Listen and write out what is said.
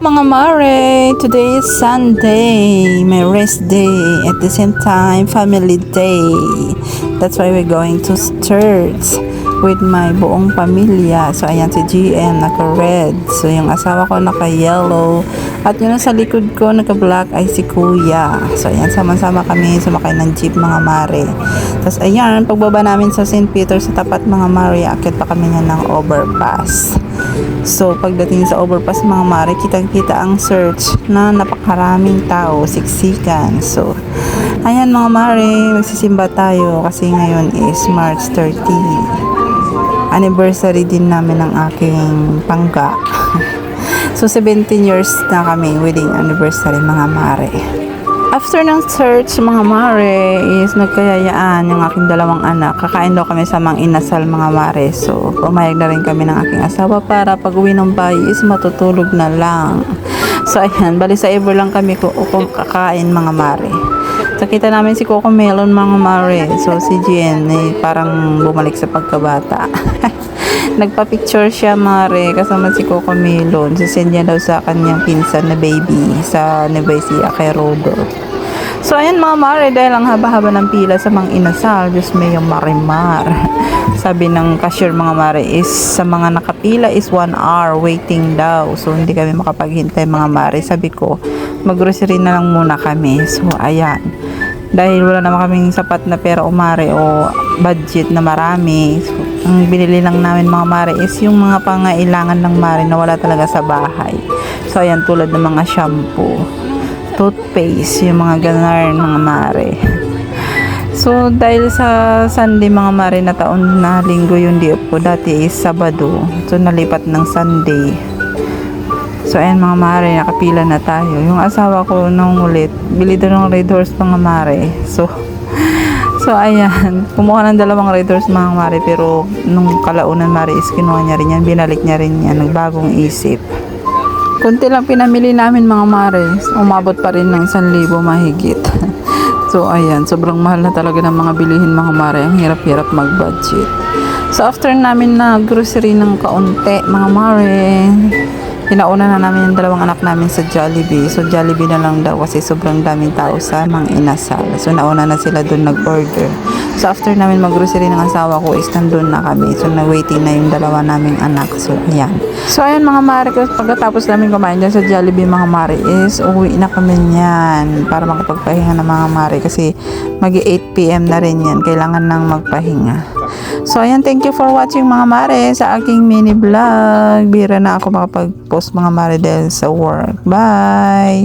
Mga mare, today is Sunday, my rest day, at the same time, family day. That's why we're going to church with my buong pamilya. So, ayan si GM, naka-red. So, yung asawa ko naka-yellow. At yun sa likod ko, naka-black ay si Kuya. So, ayan, sama-sama kami sumakay ng jeep, mga mare. Tapos, ayan, pagbaba namin sa St. Peter sa tapat, mga mare, akit pa kami nga ng overpass. So, pagdating sa overpass, mga mare, kitang-kita ang search na napakaraming tao, siksikan. So, ayan mga mare, magsisimba tayo kasi ngayon is March 30. Anniversary din namin ng aking pangga. So, 17 years na kami wedding anniversary, mga mare. After ng church, mga mare, is nagkayayaan yung aking dalawang anak. Kakain daw kami sa Mang Inasal, mga mare. So, pumayag na rin kami ng aking asawa para pag uwi ng bahay is matutulog na lang. So, ayan, bali sa Ever lang kami kung kakain, mga mare. So, kita namin si Coco Melon, mga mare. So, si Jen, parang bumalik sa pagkabata. Nagpa-picture siya, mare, kasama si Coco Melon. Sisend niya daw sa kanyang pinsan na baby sa Nevesia kay Rodo. So, ayan mga mare, dahil ang haba-haba ng pila sa Mang Inasal, Diyos may yung marimar. Sabi ng cashier, mga mare, is sa mga nakapila is 1 hour waiting daw. So, hindi kami makapaghintay, mga mare. Sabi ko, mag-grocery na lang muna kami. So, ayan. Dahil wala naman kaming sapat na pera, umare, o budget na marami. So, ang binili lang namin, mga mare, is yung mga pangailangan ng mare na wala talaga sa bahay. So, ayan, tulad ng mga shampoo, toothpaste, yung mga ganar, mga mare. So, dahil sa Sunday, mga mare, na taon na linggo yung diop ko, dati is Sabado. So, nalipat ng Sunday. So, ayan mga mare, nakapila na tayo. Yung asawa ko nung ulit, bili doon ng Red Horse, mga mare. So, ayan, kumuha ng 2 Red Horse, mga mare, pero nung kalaunan, mare, is kinuha niya rin yan, binalik niya rin yan, nagbagong isip. Kunti lang pinamili namin, mga mare, umabot pa rin ng 1,000 mahigit. So, ayan, sobrang mahal na talaga ng mga bilihin, mga mare, ang hirap-hirap mag-budget. So, after namin na grocery ng kaunti, mga mare, pinauna na namin yung 2 anak namin sa Jollibee. So, Jollibee na lang daw kasi sobrang daming tao sa Mang Inasal. So, nauna na sila doon nag-order. So, after namin mag-grocery ng asawa ko is nandun na kami. So, na-waiting na yung 2 naming anak. So, ayan. So, ayan mga mare, pagkatapos namin kumain dyan sa Jollibee, mga mare, is uwi na kami niyan para makapagpahinga ng mga mare kasi mag-8 PM na rin yan. Kailangan nang magpahinga. So, ayan, thank you for watching, mga mare, sa aking mini vlog. Bira na ako makapag-post, mga mare, dahil sa work. Bye!